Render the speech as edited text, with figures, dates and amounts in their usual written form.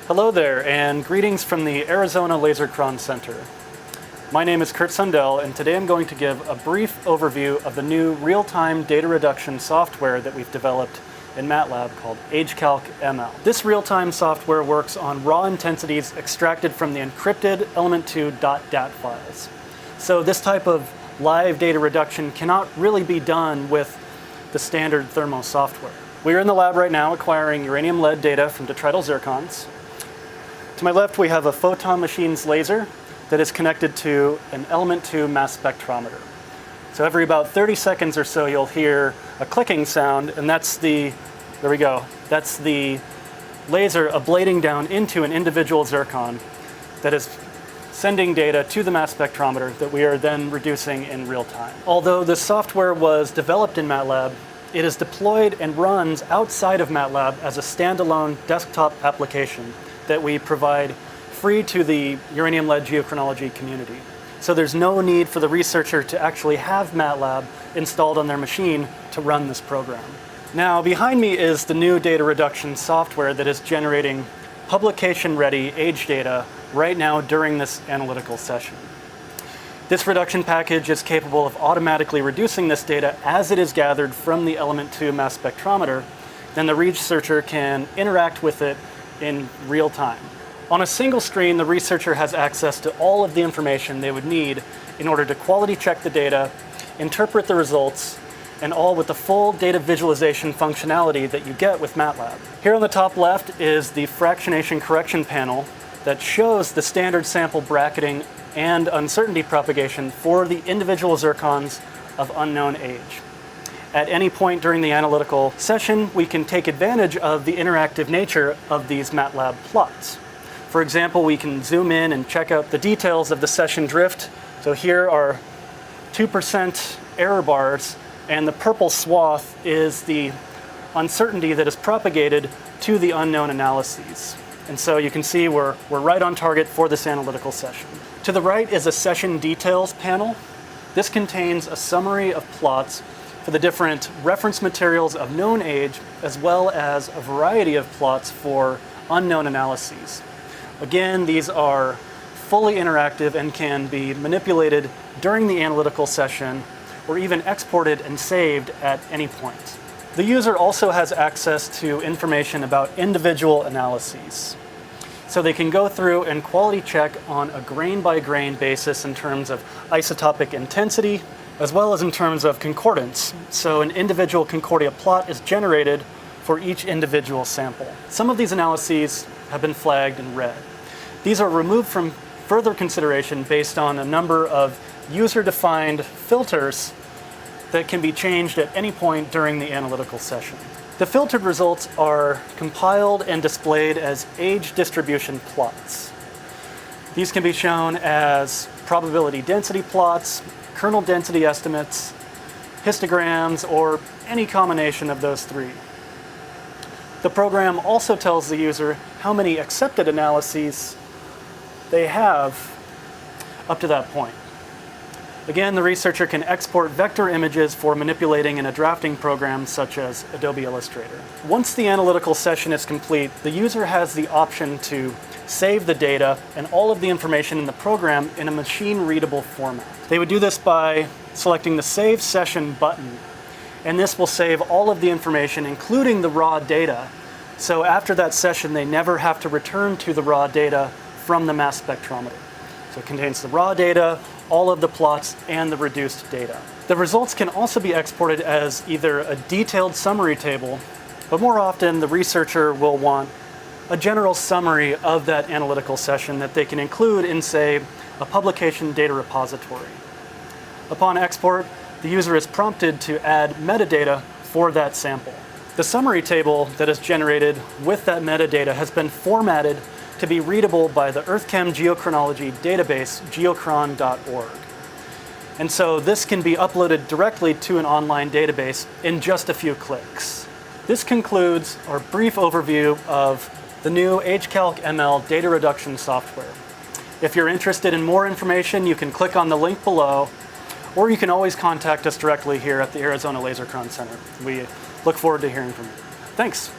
Hello there, and greetings from the Arizona Lasercron Center. My name is Kurt Sundell, and today I'm going to give a brief overview of the new real-time data reduction software that we've developed in MATLAB called AgeCalcML. This real-time software works on raw intensities extracted from the encrypted element2.dat files. So this type of live data reduction cannot really be done with the standard thermo software. We're in the lab right now acquiring uranium lead data from detrital zircons. To my left, we have a photon machine's laser that is connected to an element 2 mass spectrometer. So every about 30 seconds or so, you'll hear a clicking sound, and that's the laser ablating down into an individual zircon that is sending data to the mass spectrometer that we are then reducing in real time. Although the software was developed in MATLAB, it is deployed and runs outside of MATLAB as a standalone desktop application that we provide free to the uranium lead geochronology community. So there's no need for the researcher to actually have MATLAB installed on their machine to run this program. Now, behind me is the new data reduction software that is generating publication-ready age data right now during this analytical session. This reduction package is capable of automatically reducing this data as it is gathered from the element 2 mass spectrometer. Then the researcher can interact with it in real time. On a single screen, the researcher has access to all of the information they would need in order to quality check the data, interpret the results, and all with the full data visualization functionality that you get with MATLAB. Here on the top left is the fractionation correction panel that shows the standard sample bracketing and uncertainty propagation for the individual zircons of unknown age. At any point during the analytical session, we can take advantage of the interactive nature of these MATLAB plots. For example, we can zoom in and check out the details of the session drift. So here are 2% error bars, and the purple swath is the uncertainty that is propagated to the unknown analyses. And so you can see we're right on target for this analytical session. To the right is a session details panel. This contains a summary of plots for the different reference materials of known age, as well as a variety of plots for unknown analyses. Again, these are fully interactive and can be manipulated during the analytical session or even exported and saved at any point. The user also has access to information about individual analyses. So they can go through and quality check on a grain-by-grain basis in terms of isotopic intensity, as well as in terms of concordance. So an individual Concordia plot is generated for each individual sample. Some of these analyses have been flagged in red. These are removed from further consideration based on a number of user-defined filters that can be changed at any point during the analytical session. The filtered results are compiled and displayed as age distribution plots. These can be shown as probability density plots, kernel density estimates, histograms, or any combination of those three. The program also tells the user how many accepted analyses they have up to that point. Again, the researcher can export vector images for manipulating in a drafting program such as Adobe Illustrator. Once the analytical session is complete, the user has the option to save the data and all of the information in the program in a machine-readable format. They would do this by selecting the Save Session button, and this will save all of the information, including the raw data. So after that session, they never have to return to the raw data from the mass spectrometer. So it contains the raw data, all of the plots, and the reduced data. The results can also be exported as either a detailed summary table, but more often the researcher will want a general summary of that analytical session that they can include in, say, a publication data repository. Upon export, the user is prompted to add metadata for that sample. The summary table that is generated with that metadata has been formatted to be readable by the EarthChem geochronology database, geochron.org. And so this can be uploaded directly to an online database in just a few clicks. This concludes our brief overview of the new AgeCalcML data reduction software. If you're interested in more information, you can click on the link below, or you can always contact us directly here at the Arizona Lasercron Center. We look forward to hearing from you. Thanks.